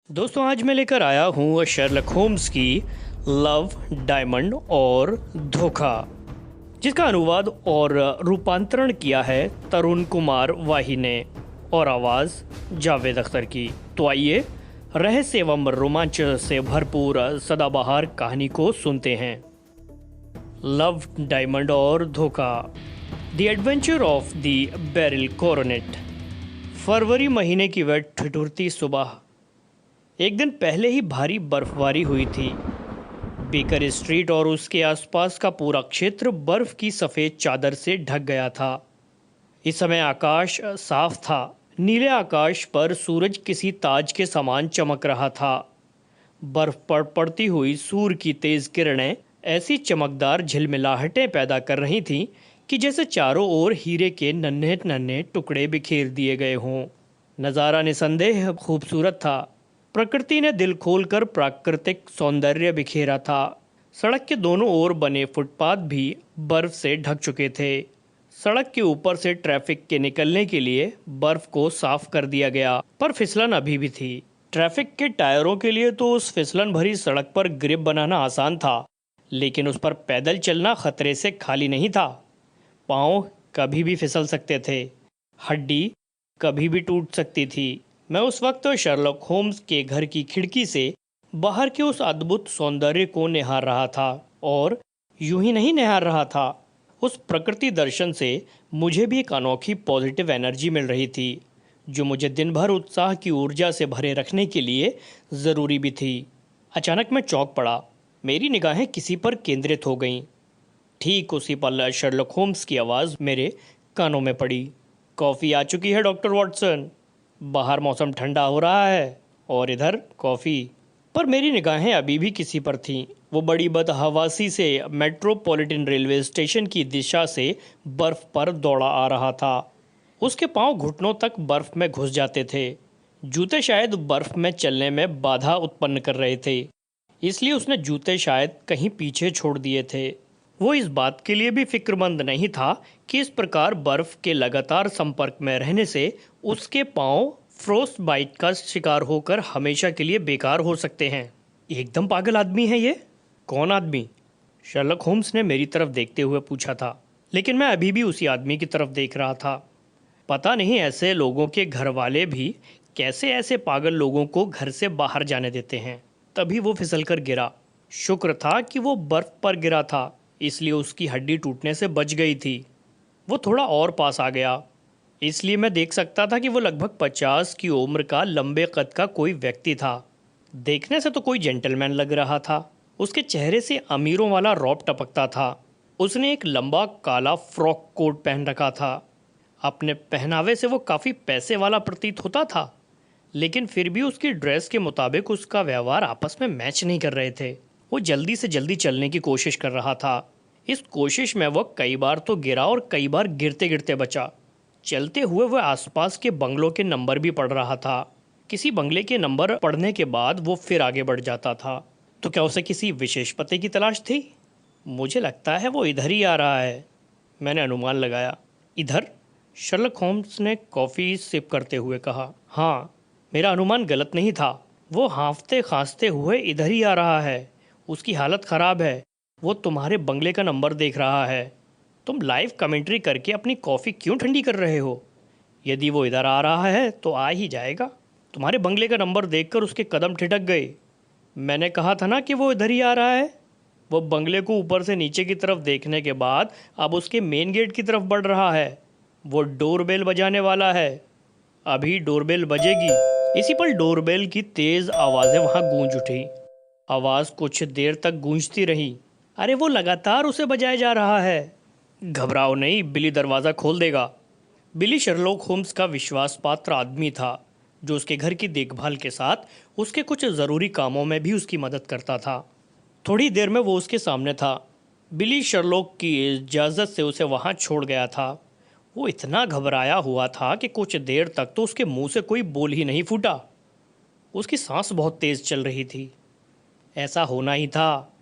दोस्तों आज मैं लेकर आया हूँ शर्लक होम्स की लव, डायमंड और धोखा, जिसका अनुवाद और रूपांतरण किया है तरुण कुमार वाही ने और आवाज़ जावेद अख्तर की। तो आइए रहस्य एवं रोमांच से भरपूर सदाबहार कहानी को सुनते हैं। लव, डायमंड और धोखा, the adventure of the beryl coronet. फरवरी महीने की वह ठिठुरती सुबह। एक दिन पहले ही भारी बर्फबारी हुई थी। बेकर स्ट्रीट और उसके आसपास का पूरा क्षेत्र बर्फ की सफ़ेद चादर से ढक गया था। इस समय आकाश साफ था। नीले आकाश पर सूरज किसी ताज के समान चमक रहा था। बर्फ पर पड़ती हुई सूर्य की तेज़ किरणें ऐसी चमकदार झिलमिलाहटें पैदा कर रही थीं कि जैसे चारों ओर हीरे के नन्हे नन्हे टुकड़े बिखेर दिए गए हों। नज़ारा निसंदेह खूबसूरत था। प्रकृति ने दिल खोलकर प्राकृतिक सौंदर्य बिखेरा था। सड़क के दोनों ओर बने फुटपाथ भी बर्फ से ढक चुके थे। सड़क के ऊपर से ट्रैफिक के निकलने के लिए बर्फ को साफ कर दिया गया, पर फिसलन अभी भी थी। ट्रैफिक के टायरों के लिए तो उस फिसलन भरी सड़क पर ग्रिप बनाना आसान था, लेकिन उस पर पैदल चलना खतरे से खाली नहीं था। पाँव कभी भी फिसल सकते थे, हड्डी कभी भी टूट सकती थी। मैं उस वक्त शर्लक होम्स के घर की खिड़की से बाहर के उस अद्भुत सौंदर्य को निहार रहा था, और यूं ही नहीं निहार रहा था, उस प्रकृति दर्शन से मुझे भी एक अनोखी पॉजिटिव एनर्जी मिल रही थी, जो मुझे दिन भर उत्साह की ऊर्जा से भरे रखने के लिए ज़रूरी भी थी। अचानक मैं चौंक पड़ा। मेरी निगाहें किसी पर केंद्रित हो गईं। ठीक उसी पल शर्लक होम्स की आवाज़ मेरे कानों में पड़ी। कॉफ़ी आ चुकी है डॉक्टर वॉटसन। बाहर मौसम ठंडा हो रहा है और इधर कॉफ़ी। पर मेरी निगाहें अभी भी किसी पर थीं। वो बड़ी बदहवासी से मेट्रोपॉलिटन रेलवे स्टेशन की दिशा से बर्फ़ पर दौड़ा आ रहा था। उसके पांव घुटनों तक बर्फ़ में घुस जाते थे। जूते शायद बर्फ़ में चलने में बाधा उत्पन्न कर रहे थे, इसलिए उसने जूते शायद कहीं पीछे छोड़ दिए थे। वो इस बात के लिए भी फिक्रमंद नहीं था कि इस प्रकार बर्फ के लगातार संपर्क में रहने से उसके पांव फ्रोस्ट बाइट का शिकार होकर हमेशा के लिए बेकार हो सकते हैं। एकदम पागल आदमी है ये। कौन आदमी? शर्लक होम्स ने मेरी तरफ देखते हुए पूछा था, लेकिन मैं अभी भी उसी आदमी की तरफ देख रहा था। पता नहीं ऐसे लोगों के घर वाले भी कैसे ऐसे पागल लोगों को घर से बाहर जाने देते हैं। तभी वो फिसल कर गिरा। शुक्र था कि वो बर्फ पर गिरा था, इसलिए उसकी हड्डी टूटने से बच गई थी। वो थोड़ा और पास आ गया, इसलिए मैं देख सकता था कि वो लगभग 50 की उम्र का लंबे कद का कोई व्यक्ति था। देखने से तो कोई जेंटलमैन लग रहा था। उसके चेहरे से अमीरों वाला रौब टपकता था। उसने एक लंबा काला फ्रॉक कोट पहन रखा था। अपने पहनावे से वो काफ़ी पैसे वाला प्रतीत होता था, लेकिन फिर भी उसकी ड्रेस के मुताबिक उसका व्यवहार आपस में मैच नहीं कर रहे थे। वो जल्दी से जल्दी चलने की कोशिश कर रहा था। इस कोशिश में वह कई बार तो गिरा और कई बार गिरते गिरते बचा। चलते हुए वह आसपास के बंगलों के नंबर भी पढ़ रहा था। किसी बंगले के नंबर पढ़ने के बाद वो फिर आगे बढ़ जाता था। तो क्या उसे किसी विशेष पते की तलाश थी? मुझे लगता है वो इधर ही आ रहा है, मैंने अनुमान लगाया। इधर? शर्लक होम्स ने कॉफ़ी सिप करते हुए कहा। हाँ, मेरा अनुमान गलत नहीं था। वो हाँफते खांसते हुए इधर ही आ रहा है। उसकी हालत ख़राब है। वो तुम्हारे बंगले का नंबर देख रहा है। तुम लाइव कमेंट्री करके अपनी कॉफ़ी क्यों ठंडी कर रहे हो? यदि वो इधर आ रहा है तो आ ही जाएगा। तुम्हारे बंगले का नंबर देखकर उसके कदम ठिठक गए। मैंने कहा था ना कि वो इधर ही आ रहा है। वो बंगले को ऊपर से नीचे की तरफ देखने के बाद अब उसके मेन गेट की तरफ बढ़ रहा है। वो डोरबेल बजाने वाला है। अभी डोरबेल बजेगी। इसी पर डोरबेल की तेज़ आवाज़ें वहाँ गूंज उठी। आवाज़ कुछ देर तक गूंजती रही। अरे वो लगातार उसे बजाया जा रहा है। घबराओ नहीं, बिली दरवाज़ा खोल देगा। बिली शर्लॉक होम्स का विश्वास पात्र आदमी था, जो उसके घर की देखभाल के साथ उसके कुछ ज़रूरी कामों में भी उसकी मदद करता था। थोड़ी देर में वो उसके सामने था। बिली शर्लॉक की इजाज़त से उसे वहाँ छोड़ गया था। वो इतना घबराया हुआ था कि कुछ देर तक तो उसके मुंह से कोई बोल ही नहीं फूटा। उसकी सांस बहुत तेज़ चल रही थी। ऐसा होना ही था।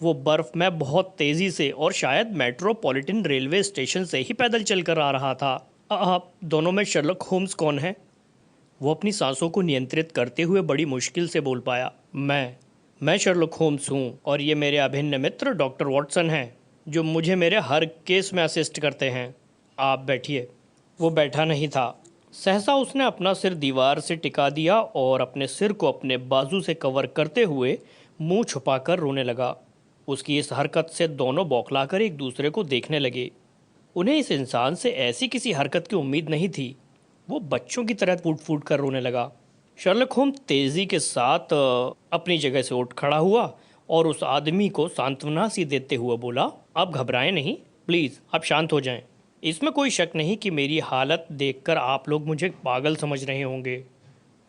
वो बर्फ़ में बहुत तेज़ी से और शायद मेट्रोपॉलिटन रेलवे स्टेशन से ही पैदल चल कर आ रहा था। आप दोनों में शर्लक होम्स कौन है? वो अपनी सांसों को नियंत्रित करते हुए बड़ी मुश्किल से बोल पाया, मैं शर्लक होम्स हूँ और ये मेरे अभिन्न मित्र डॉक्टर वॉटसन हैं, जो मुझे मेरे हर केस में असिस्ट करते हैं। आप बैठिए। वो बैठा नहीं था। सहसा उसने अपना सिर दीवार से टिका दिया और अपने सिर को अपने बाजू से कवर करते हुए मुंह छुपाकर रोने लगा। उसकी इस हरकत से दोनों बौखलाकर एक दूसरे को देखने लगे। उन्हें इस इंसान से ऐसी किसी हरकत की उम्मीद नहीं थी। वो बच्चों की तरह फूट फूट कर रोने लगा। शर्लक होम्स तेजी के साथ अपनी जगह से उठ खड़ा हुआ और उस आदमी को सांत्वना सी देते हुए बोला, आप घबराएं नहीं, प्लीज़ आप शांत हो जाएं। इसमें कोई शक नहीं कि मेरी हालत देखकर आप लोग मुझे पागल समझ रहे होंगे।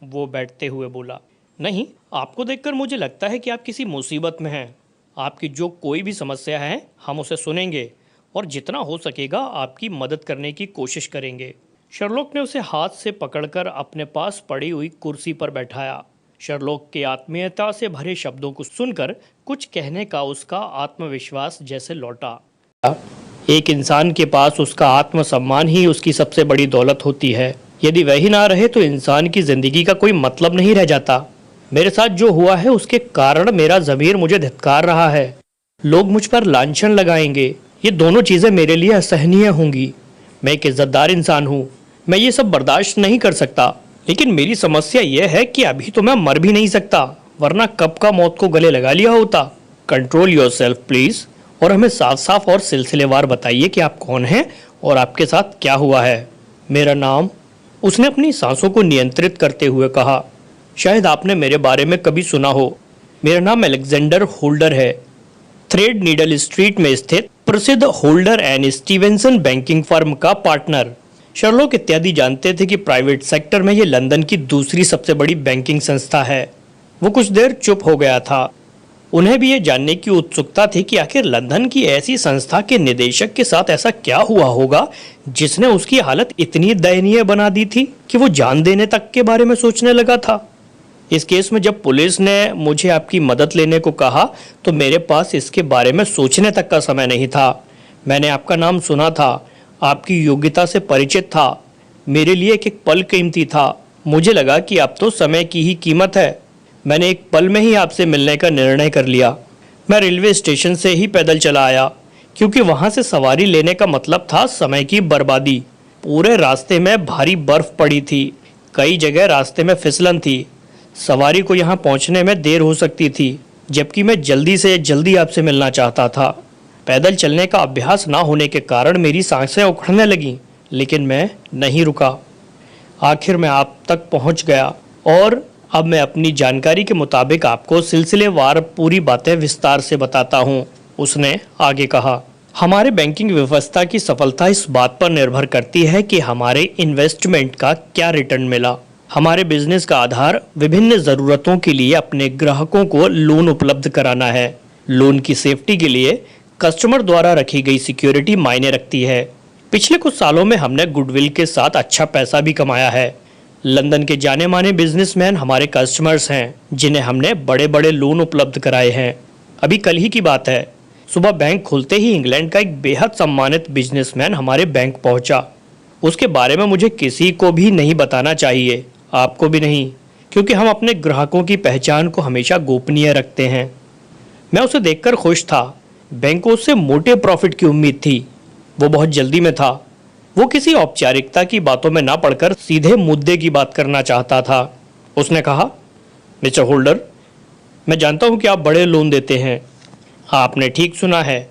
वो बैठते हुए बोला, नहीं, आपको देखकर मुझे लगता है कि आप किसी मुसीबत में हैं। आपकी जो कोई भी समस्या है हम उसे सुनेंगे और जितना हो सकेगा आपकी मदद करने की कोशिश करेंगे। शर्लॉक ने उसे हाथ से पकड़कर अपने पास पड़ी हुई कुर्सी पर बैठाया। शर्लॉक के आत्मीयता से भरे शब्दों को सुनकर कुछ कहने का उसका आत्मविश्वास जैसे लौटा। एक इंसान के पास उसका आत्मसम्मान ही उसकी सबसे बड़ी दौलत होती है। यदि वही ना रहे तो इंसान की ज़िंदगी का कोई मतलब नहीं रह जाता। मेरे साथ जो हुआ है उसके कारण मेरा ज़मीर मुझे धिक्कार रहा है। लोग मुझ पर लांछन लगाएंगे। ये दोनों चीज़ें मेरे लिए असहनीय होंगी। मैं एक इज्जतदार इंसान हूँ, मैं ये सब बर्दाश्त नहीं कर सकता। लेकिन मेरी समस्या यह है कि अभी तो मैं मर भी नहीं सकता, वरना कब का मौत को गले लगा लिया होता। कंट्रोल योरसेल्फ प्लीज़, और हमें साफ साफ और सिलसिलेवार बताइए कि आप कौन हैं और आपके साथ क्या हुआ है। मेरा नाम, उसने अपनी सांसों को नियंत्रित करते हुए कहा, शायद आपने मेरे बारे में कभी सुना हो। मेरा नाम अलेक्जेंडर होल्डर है। थ्रेड नीडल स्ट्रीट में स्थित प्रसिद्ध holder and Stevenson banking firm का पार्टनर। शर्लॉक इत्यादि जानते थे कि प्राइवेट सेक्टर में ये लंदन की दूसरी सबसे बड़ी बैंकिंग संस्था है। वो कुछ देर चुप हो गया था। उन्हें भी ये जानने की उत्सुकता थी कि आखिर लंदन की ऐसी संस्था के निदेशक के साथ ऐसा क्या हुआ होगा जिसने उसकी हालत इतनी दयनीय बना दी थी कि वो जान देने तक के बारे में सोचने लगा था। इस केस में जब पुलिस ने मुझे आपकी मदद लेने को कहा तो मेरे पास इसके बारे में सोचने तक का समय नहीं था। मैंने आपका नाम सुना था, आपकी योग्यता से परिचित था। मेरे लिए एक पल कीमती था। मुझे लगा कि अब तो समय की ही कीमत है। मैंने एक पल में ही आपसे मिलने का निर्णय कर लिया। मैं रेलवे स्टेशन से ही पैदल चला आया, क्योंकि वहाँ से सवारी लेने का मतलब था समय की बर्बादी। पूरे रास्ते में भारी बर्फ पड़ी थी, कई जगह रास्ते में फिसलन थी। सवारी को यहाँ पहुँचने में देर हो सकती थी, जबकि मैं जल्दी से जल्दी आपसे मिलना चाहता था। पैदल चलने का अभ्यास ना होने के कारण मेरी सांसें उखड़ने लगीं, लेकिन मैं नहीं रुका। आखिर मैं आप तक पहुँच गया और अब मैं अपनी जानकारी के मुताबिक आपको सिलसिलेवार पूरी बातें विस्तार से बताता हूँ। उसने आगे कहा, हमारे बैंकिंग व्यवस्था की सफलता इस बात पर निर्भर करती है कि हमारे इन्वेस्टमेंट का क्या रिटर्न मिला। हमारे बिजनेस का आधार विभिन्न ज़रूरतों के लिए अपने ग्राहकों को लोन उपलब्ध कराना है। लोन की सेफ्टी के लिए कस्टमर द्वारा रखी गई सिक्योरिटी मायने रखती है। पिछले कुछ सालों में हमने गुडविल के साथ अच्छा पैसा भी कमाया है। लंदन के जाने माने बिजनेसमैन हमारे कस्टमर्स हैं, जिन्हें हमने बड़े बड़े लोन उपलब्ध कराए हैं। अभी कल ही की बात है, सुबह बैंक खुलते ही इंग्लैंड का एक बेहद सम्मानित बिजनेसमैन हमारे बैंक पहुंचा। उसके बारे में मुझे किसी को भी नहीं बताना चाहिए, आपको भी नहीं, क्योंकि हम अपने ग्राहकों की पहचान को हमेशा गोपनीय रखते हैं। मैं उसे देखकर खुश था। बैंक को उससे मोटे प्रॉफिट की उम्मीद थी। वो बहुत जल्दी में था। वो किसी औपचारिकता की बातों में ना पड़कर सीधे मुद्दे की बात करना चाहता था। उसने कहा, मिस्टर होल्डर, मैं जानता हूँ कि आप बड़े लोन देते हैं। आपने ठीक सुना है,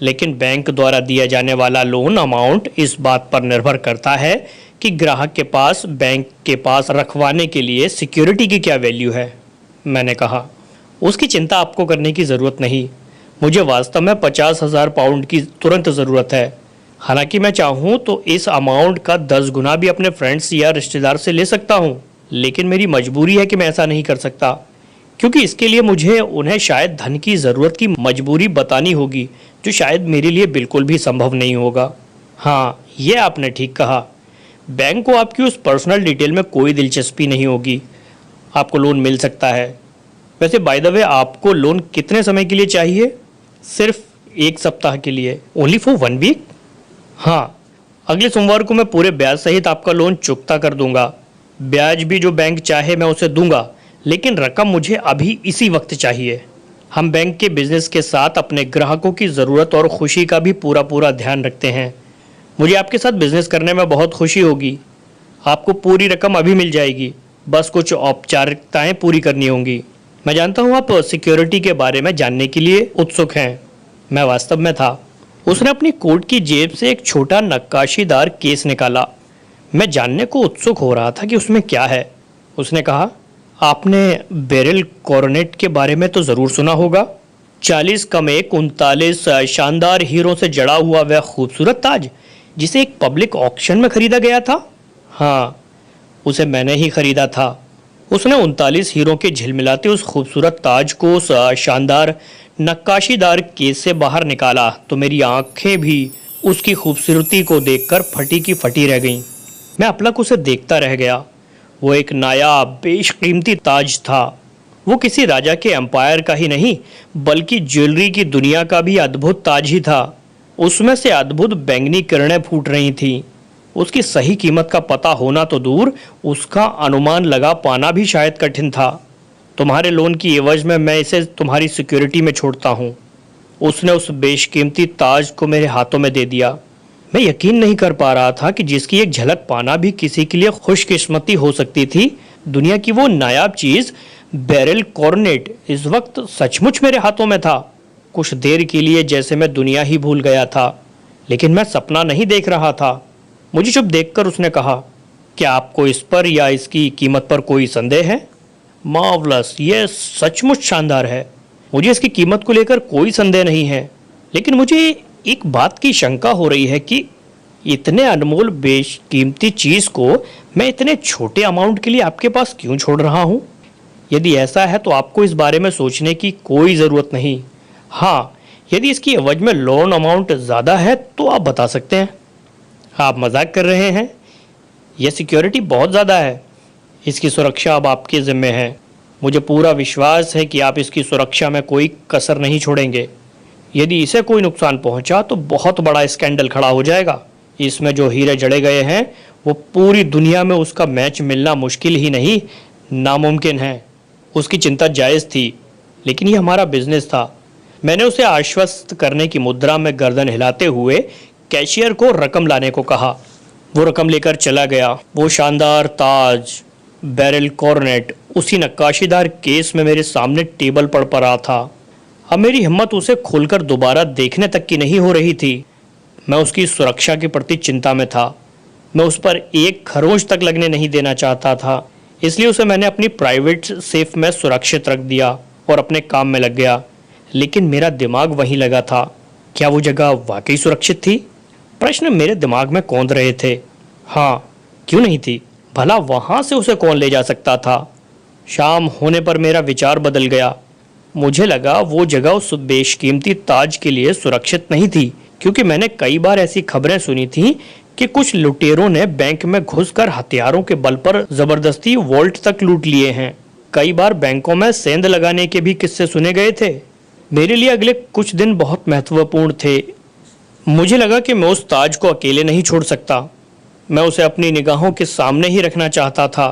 लेकिन बैंक द्वारा दिया जाने वाला लोन अमाउंट इस बात पर निर्भर करता है कि ग्राहक के पास बैंक के पास रखवाने के लिए सिक्योरिटी की क्या वैल्यू है। मैंने कहा, उसकी चिंता आपको करने की ज़रूरत नहीं। मुझे वास्तव में 50,000 पाउंड की तुरंत ज़रूरत है। हालांकि मैं चाहूँ तो इस अमाउंट का 10 गुना भी अपने फ्रेंड्स या रिश्तेदार से ले सकता हूँ, लेकिन मेरी मजबूरी है कि मैं ऐसा नहीं कर सकता, क्योंकि इसके लिए मुझे उन्हें शायद धन की ज़रूरत की मजबूरी बतानी होगी, जो शायद मेरे लिए बिल्कुल भी संभव नहीं होगा। हाँ, ये आपने ठीक कहा। बैंक को आपकी उस पर्सनल डिटेल में कोई दिलचस्पी नहीं होगी। आपको लोन मिल सकता है। वैसे बाय द वे, आपको लोन कितने समय के लिए चाहिए? सिर्फ 1 सप्ताह के लिए। Only for 1 week? हाँ, अगले सोमवार को मैं पूरे ब्याज सहित आपका लोन चुकता कर दूंगा। ब्याज भी जो बैंक चाहे मैं उसे दूंगा, लेकिन रकम मुझे अभी इसी वक्त चाहिए। हम बैंक के बिजनेस के साथ अपने ग्राहकों की ज़रूरत और खुशी का भी पूरा पूरा ध्यान रखते हैं। मुझे आपके साथ बिजनेस करने में बहुत खुशी होगी। आपको पूरी रकम अभी मिल जाएगी, बस कुछ औपचारिकताएं पूरी करनी होंगी। मैं जानता हूँ आप सिक्योरिटी के बारे में जानने के लिए उत्सुक हैं। मैं वास्तव में था। उसने अपनी कोट की जेब से एक छोटा नक्काशीदार केस निकाला। मैं जानने को उत्सुक हो रहा था कि उसमें क्या है। उसने कहा, आपने बेरिल कॉर्नेट के बारे में तो ज़रूर सुना होगा। 40 कम 1 39 शानदार हीरों से जड़ा हुआ वह खूबसूरत ताज जिसे एक पब्लिक ऑक्शन में खरीदा गया था। हाँ, उसे मैंने ही खरीदा था। उसने 39 हीरों के झिलमिलाते उस खूबसूरत ताज को उस शानदार नक्काशीदार केस से बाहर निकाला तो मेरी आंखें भी उसकी खूबसूरती को देखकर फटी की फटी रह गईं। मैं अपलक उसे देखता रह गया। वो एक नायाब बेशकीमती ताज था। वो किसी राजा के एम्पायर का ही नहीं बल्कि ज्वेलरी की दुनिया का भी अद्भुत ताज ही था। उसमें से अद्भुत बैंगनी किरणें फूट रही थीं। उसकी सही कीमत का पता होना तो दूर, उसका अनुमान लगा पाना भी शायद कठिन था। तुम्हारे लोन की एवज में मैं इसे तुम्हारी सिक्योरिटी में छोड़ता हूँ। उसने उस बेशकीमती ताज को मेरे हाथों में दे दिया। मैं यकीन नहीं कर पा रहा था कि जिसकी एक झलक पाना भी किसी के लिए खुशकिस्मती हो सकती थी, दुनिया की वो नायाब चीज़ बेरिल कॉर्नेट इस वक्त सचमुच मेरे हाथों में था। कुछ देर के लिए जैसे मैं दुनिया ही भूल गया था, लेकिन मैं सपना नहीं देख रहा था। मुझे चुप देखकर उसने कहा, क्या आपको इस पर या इसकी कीमत पर कोई संदेह है? मार्वलस, यह सचमुच शानदार है। मुझे इसकी कीमत को लेकर कोई संदेह नहीं है, लेकिन मुझे एक बात की शंका हो रही है कि इतने अनमोल बेशकीमती चीज़ को मैं इतने छोटे अमाउंट के लिए आपके पास क्यों छोड़ रहा हूँ? यदि ऐसा है तो आपको इस बारे में सोचने की कोई ज़रूरत नहीं। हाँ, यदि इसकी एवज में लोन अमाउंट ज़्यादा है तो आप बता सकते हैं। आप मजाक कर रहे हैं? यह सिक्योरिटी बहुत ज़्यादा है। इसकी सुरक्षा अब आपके ज़िम्मे है। मुझे पूरा विश्वास है कि आप इसकी सुरक्षा में कोई कसर नहीं छोड़ेंगे। यदि इसे कोई नुकसान पहुंचा तो बहुत बड़ा स्कैंडल खड़ा हो जाएगा। इसमें जो हीरे जड़े गए हैं वो पूरी दुनिया में उसका मैच मिलना मुश्किल ही नहीं, नामुमकिन है। उसकी चिंता जायज़ थी, लेकिन ये हमारा बिजनेस था। मैंने उसे आश्वस्त करने की मुद्रा में गर्दन हिलाते हुए कैशियर को रकम लाने को कहा। वो रकम लेकर चला गया। वो शानदार ताज बेरिल कॉर्नेट उसी नक्काशीदार केस में मेरे सामने टेबल पर पड़ा था। अब मेरी हिम्मत उसे खोलकर दोबारा देखने तक की नहीं हो रही थी। मैं उसकी सुरक्षा के प्रति चिंता में था। मैं उस पर एक खरोंच तक लगने नहीं देना चाहता था, इसलिए उसे मैंने अपनी प्राइवेट सेफ में सुरक्षित रख दिया और अपने काम में लग गया। लेकिन मेरा दिमाग वहीं लगा था। क्या वो जगह वाकई सुरक्षित थी? प्रश्न मेरे दिमाग में कौंध रहे थे। हाँ, क्यों नहीं थी? भला वहाँ से उसे कौन ले जा सकता था? शाम होने पर मेरा विचार बदल गया। मुझे लगा वो जगह उस बेशकीमती ताज के लिए सुरक्षित नहीं थी, क्योंकि मैंने कई बार ऐसी खबरें सुनी थी कि कुछ लुटेरों ने बैंक में घुसकर हथियारों के बल पर जबरदस्ती वॉल्ट तक लूट लिए हैं। कई बार बैंकों में सेंध लगाने के भी किस्से सुने गए थे। मेरे लिए अगले कुछ दिन बहुत महत्वपूर्ण थे। मुझे लगा कि मैं उस ताज को अकेले नहीं छोड़ सकता। मैं उसे अपनी निगाहों के सामने ही रखना चाहता था,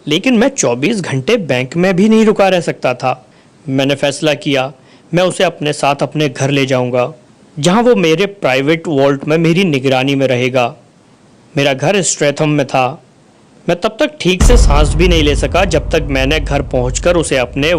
लेकिन मैं 24 घंटे बैंक में भी नहीं रुका रह सकता था। मैंने फैसला किया, मैं उसे अपने साथ अपने घर ले जाऊंगा, जहां वो मेरे प्राइवेट वॉल्ट में मेरी निगरानी में रहेगा। मेरा घर स्ट्रेथम में था। मैं तब तक ठीक से सांस भी नहीं ले सका जब तक मैंने घर पहुंचकर उसे अपने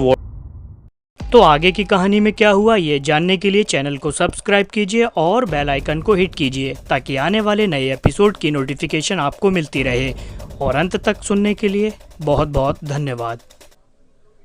तो आगे की कहानी में क्या हुआ ये जानने के लिए चैनल को सब्सक्राइब कीजिए और बेल आइकन को हिट कीजिए, ताकि आने वाले नए एपिसोड की नोटिफिकेशन आपको मिलती रहे। और अंत तक सुनने के लिए बहुत बहुत धन्यवाद।